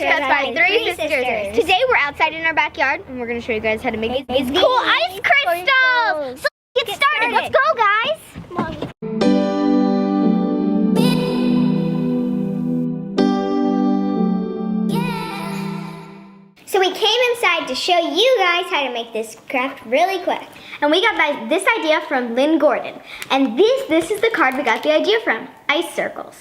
discussed by three sisters. Today we're outside in our backyard and we're going to show you guys how to make these cool ice crystals. So let's get started. Let's go, guys. Come on. So we came inside to show you guys how to make this craft really quick. And we got this idea from Lynn Gordon. And this is the card we got the idea from, ice circles.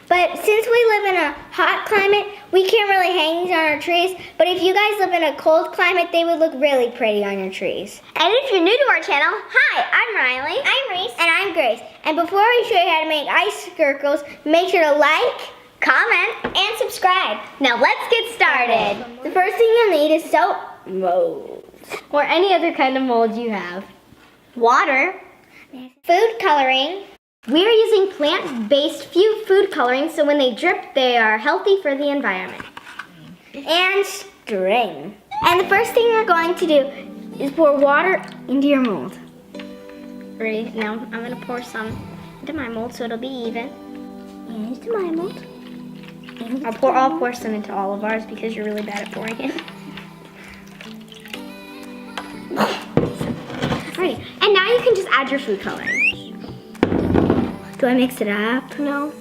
But since we live in a hot climate, we can't really hang these on our trees. But if you guys live in a cold climate, they would look really pretty on your trees. And if you're new to our channel, hi, I'm Riley. I'm Reese. And I'm Grace. And before we show you how to make ice circles, make sure to like, comment, and subscribe. Now let's get started. The first thing you'll need is soap, molds, or any other kind of mold you have. Water, food coloring. We are using plant-based food coloring, so when they drip, they are healthy for the environment. And string. And the first thing we're going to do is pour water into your mold. Ready? Now I'm going to pour some into my mold so it'll be even. And into my mold. I'll pour some into all of ours because you're really bad at pouring it. Alright, and now you can just add your food coloring. Do I mix it up? No.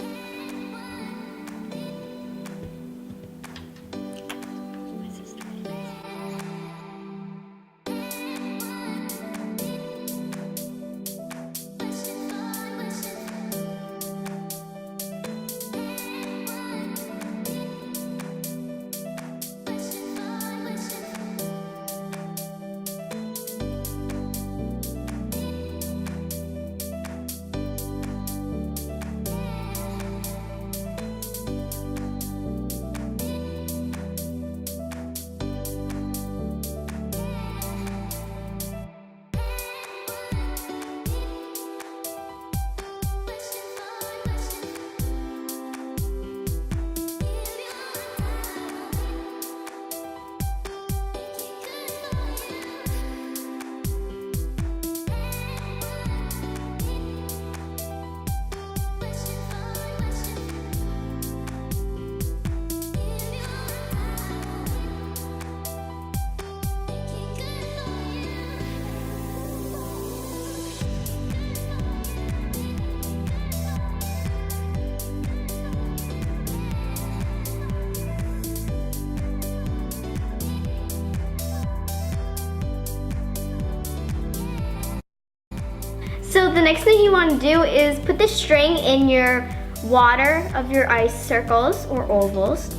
So the next thing you want to do is put the string in your water of your ice circles or ovals,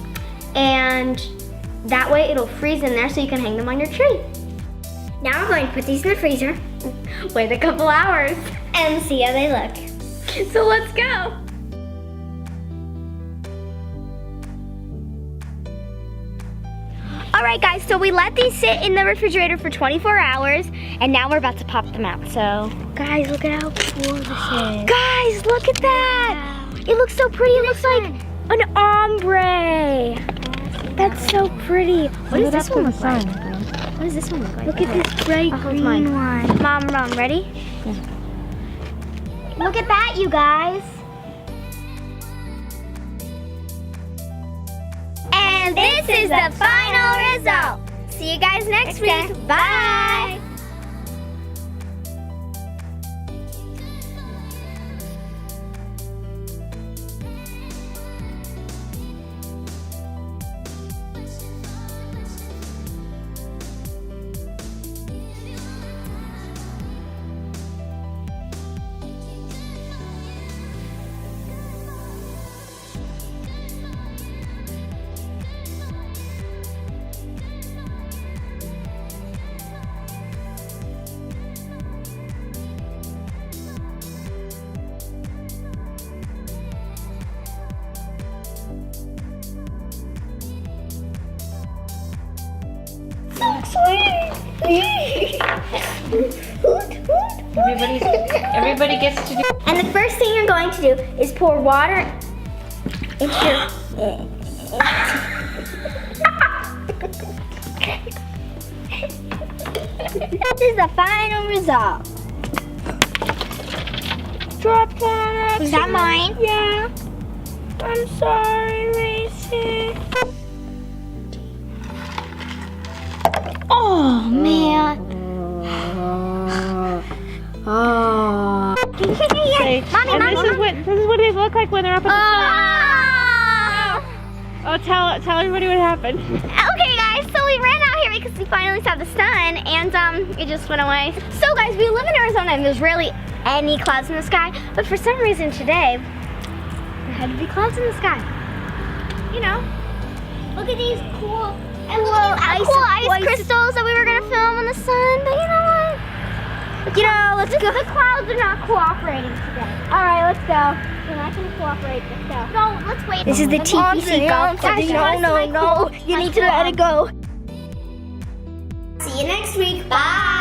and that way it'll freeze in there so you can hang them on your tree. Now we're going to put these in the freezer, wait a couple hours, and see how they look. So let's go. Alright guys, so we let these sit in the refrigerator for 24 hours, and now we're about to pop them out. So, guys, look at how cool this is. Guys, look at that! Wow. It looks so pretty. It looks like an ombre. That's so pretty. What does this one look like? What does this one look like? Look at this bright green one. Mom, ready? Yeah. Look at that, you guys. And this is the final result. See you guys next week. Bye. Everybody gets to do. And the first thing you're going to do is pour water into your... This is the final result. Dropped one. Was that mine? Yeah. I'm sorry, Racy. Oh, man. Oh. Mommy, and this is what they look like when they're up in the sun. Oh, tell everybody what happened. Okay, guys, so we ran out here because we finally saw the sun, and it just went away. So, guys, we live in Arizona, and there's rarely any clouds in the sky, but for some reason today, there had to be clouds in the sky. You know, look at these cool ice crystals that we were gonna film in the sun, but you know what? You know, let's go. The clouds are not cooperating today. All right, let's go. They're not gonna cooperate. Let's go. No, let's wait. This is the TPC golf course. No. You need to let it go. See you next week. Bye.